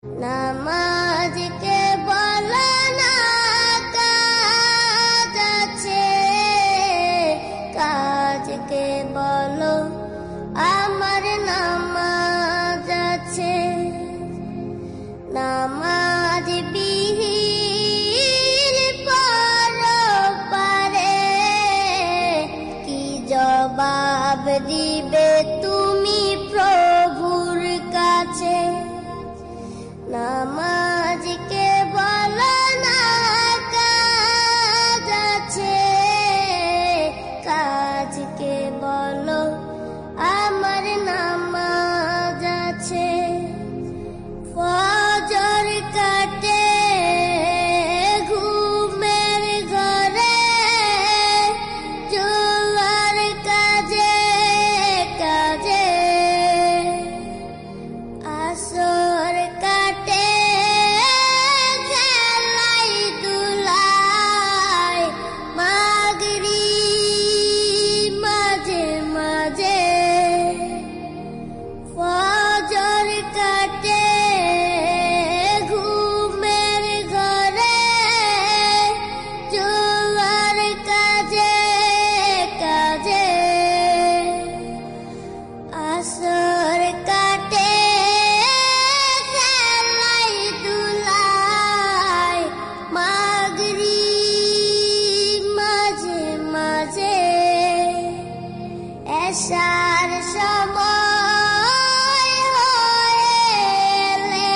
নামাজকে বলো না কাজ আছে, কাজকে বলো আমার নামাজ আছে। নামাজ বিহীন পরপারে কি জবাব দিবে তুমি প্রভুর কাছে? নামাজকে বলো না কাজ আছে, কাজকে বলো আমার নামাজ আছে। ফজর কাটে ঘুমের ঘরে, জোয়ার কাজে কাজে। আসর কাটে খেলাই দুলাই, মাগরিব মাঝে মাঝে। ফজর কাটে ঘুমের ঘরে, জোয়ার কাজে কাজে। আসর কাটে খেলাই দুলাই, মাগরিব মাঝে মাঝে। এশার সময় হলে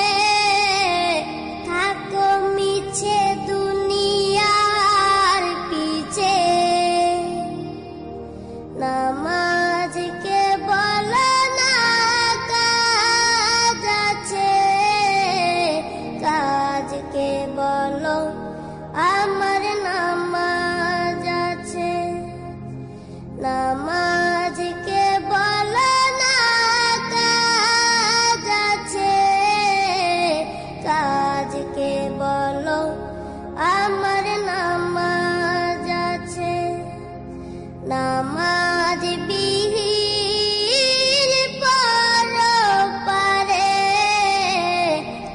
থাকো মিছে দুনিয়ার পিছে। নামাজকে বলো না কাজ আছে, কাজকে বলো আমার নামাজ আছে। নামাজকে বলো না কাজ আছে, কাজকে বলো আমার নামাজ আছে। নামাজ বিহীন পরপারে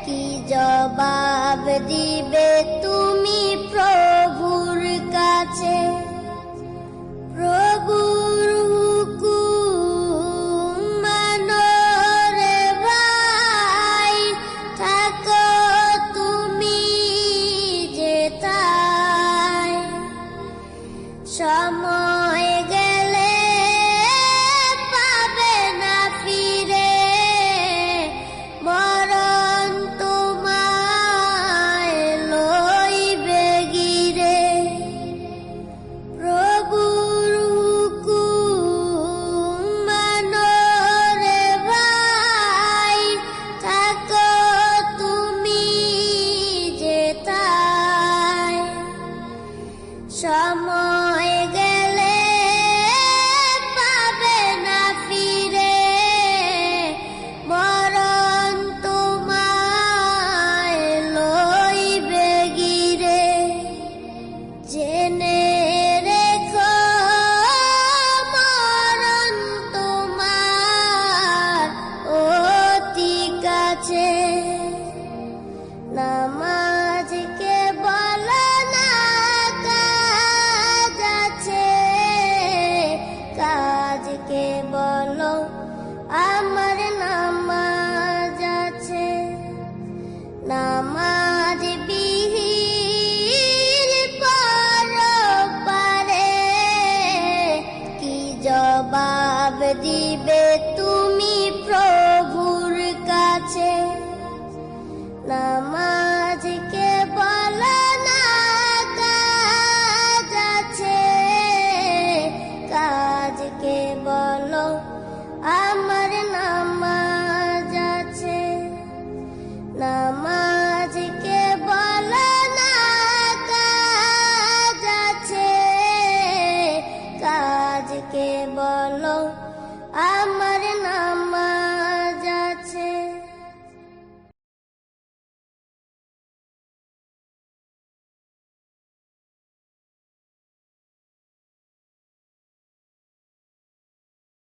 কি জবাব দিবে তুমি প্রভুর কাছে? প্রভুর হুকুম মানো রে ভাই, থাকো তুমি যেথায়। সময় গেলে পাবে না ফিরে, মরণ তোমায় লইবে গিরে। প্রভুর হুকুম মানো রে ভাই, থাকো তুমি যেথায়। সময় গেলে পাবে না ফিরে, মরণ তোমায় লইবে গিরে। জেনে রেখো মরণ তোমার অতি কাছে। নামাজকে বলো না কাজ আছে, কাজকে বলো আমার নামাজ আছে। নামাজ